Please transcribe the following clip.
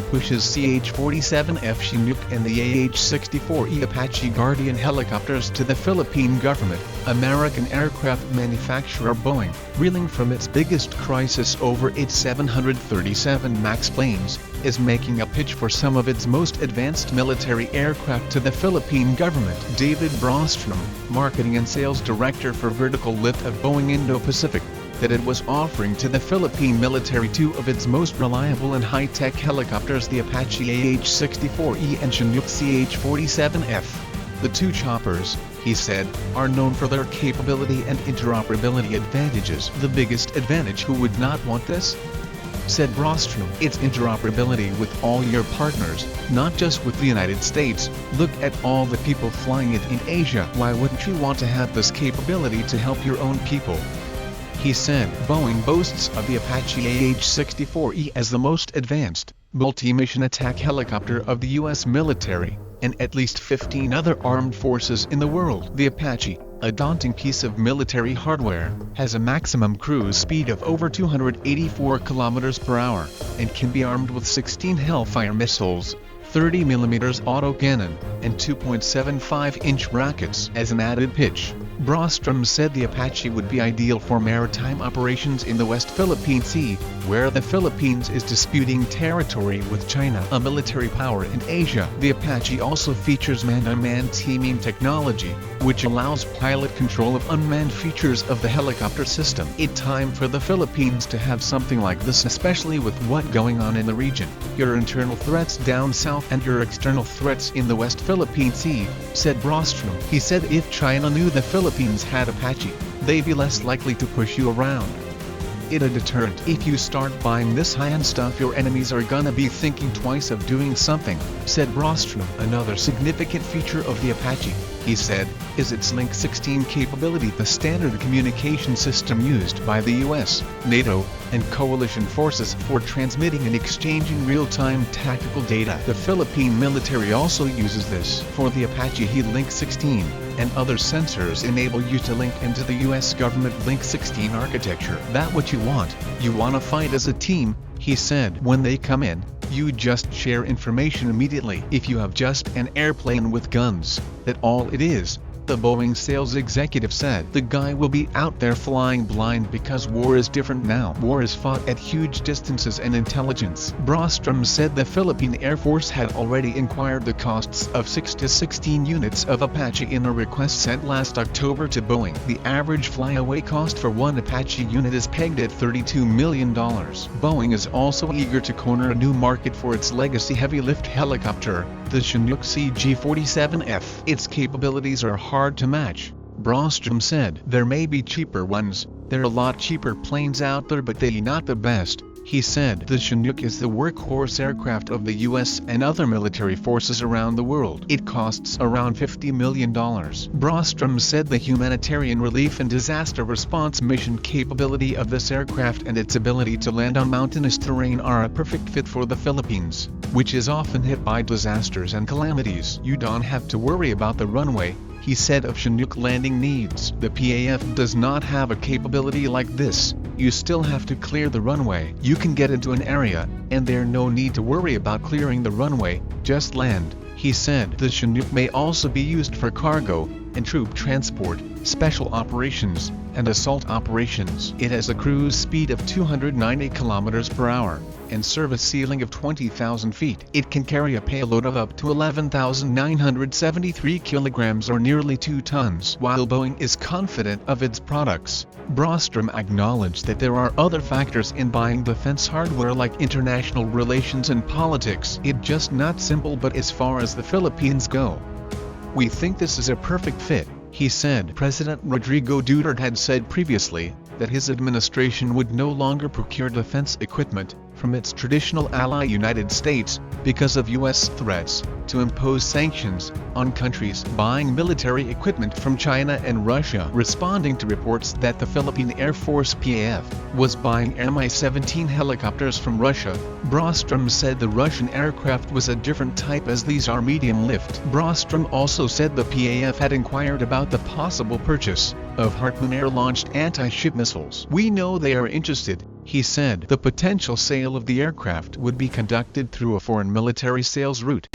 pushes CH-47F Chinook and the AH-64E Apache Guardian helicopters to the Philippine government. American aircraft manufacturer Boeing, reeling from its biggest crisis over its 737 MAX planes, is making a pitch for some of its most advanced military aircraft to the Philippine government. David Brostrom, marketing and sales director for vertical lift of Boeing Indo-Pacific, that it was offering to the Philippine military two of its most reliable and high-tech helicopters, the Apache AH-64E and Chinook CH-47F. The two choppers, he said, are known for their capability and interoperability advantages. The biggest advantage? Who would not want this? Said Brostrom. It's interoperability with all your partners, not just with the United States. Look at all the people flying it in Asia. Why wouldn't you want to have this capability to help your own people? He said. Boeing boasts of the Apache AH-64E as the most advanced, multi-mission attack helicopter of the U.S. military, and at least 15 other armed forces in the world. The Apache, a daunting piece of military hardware, has a maximum cruise speed of over 284 km per hour, and can be armed with 16 Hellfire missiles, 30mm autocannon, and 2.75-inch rockets. As an added pitch, Brostrom said the Apache would be ideal for maritime operations in the West Philippine Sea, where the Philippines is disputing territory with China, a military power in Asia. The Apache also features man-on-man teaming technology, which allows pilot control of unmanned features of the helicopter system. It's time for the Philippines to have something like this, especially with what's going on in the region. Your internal threats down south and your external threats in the West Philippine Sea, said Brostrom. He said if China knew the Philippines had Apache, they'd be less likely to push you around. It's a deterrent. If you start buying this high-end stuff, your enemies are gonna be thinking twice of doing something, said Brostrom. Another significant feature of the Apache, he said, is its Link 16 capability, the standard communication system used by the US, NATO, and coalition forces for transmitting and exchanging real-time tactical data. The Philippine military also uses this. For the Apache, Link 16 and other sensors enable you to link into the US government Link 16 architecture. That's what you want. You want to fight as a team, he said. When they come in, you just share information immediately. If you have just an airplane with guns, that's all it is, the Boeing sales executive said. The guy will be out there flying blind because war is different now. War is fought at huge distances and intelligence. Brostrom said the Philippine Air Force had already inquired the costs of 6 to 16 units of Apache in a request sent last October to Boeing. The average flyaway cost for one Apache unit is pegged at $32 million. Boeing is also eager to corner a new market for its legacy heavy-lift helicopter, the Chinook CH-47F. Its capabilities are hard to match, Brostrom said. There may be cheaper ones, there are a lot cheaper planes out there, but they're not the best, he said. The Chinook is the workhorse aircraft of the US and other military forces around the world. It costs around $50 million. Brostrom said the humanitarian relief and disaster response mission capability of this aircraft and its ability to land on mountainous terrain are a perfect fit for the Philippines, which is often hit by disasters and calamities. You don't have to worry about the runway, he said, of Chinook landing needs. The PAF does not have a capability like this. You still have to clear the runway. You can get into an area, and there's no need to worry about clearing the runway, just land, he said. The Chinook may also be used for cargo and troop transport, special operations, and assault operations. It has a cruise speed of 290 km per hour and service ceiling of 20,000 feet. It can carry a payload of up to 11,973 kilograms or nearly 2 tons. While Boeing is confident of its products, Brostrom acknowledged that there are other factors in buying defense hardware like international relations and politics. It's just not simple, but as far as the Philippines go, we think this is a perfect fit, he said. President Rodrigo Duterte had said previously that his administration would no longer procure defense equipment from its traditional ally United States because of U.S. threats to impose sanctions on countries buying military equipment from China and Russia. Responding to reports that the Philippine Air Force PAF was buying Mi-17 helicopters from Russia, Brostrom said the Russian aircraft was a different type as these are medium lift. Brostrom also said the PAF had inquired about the possible purchase of Harpoon air-launched anti-ship missiles. We know they are interested, He said the potential sale of the aircraft would be conducted through a foreign military sales route.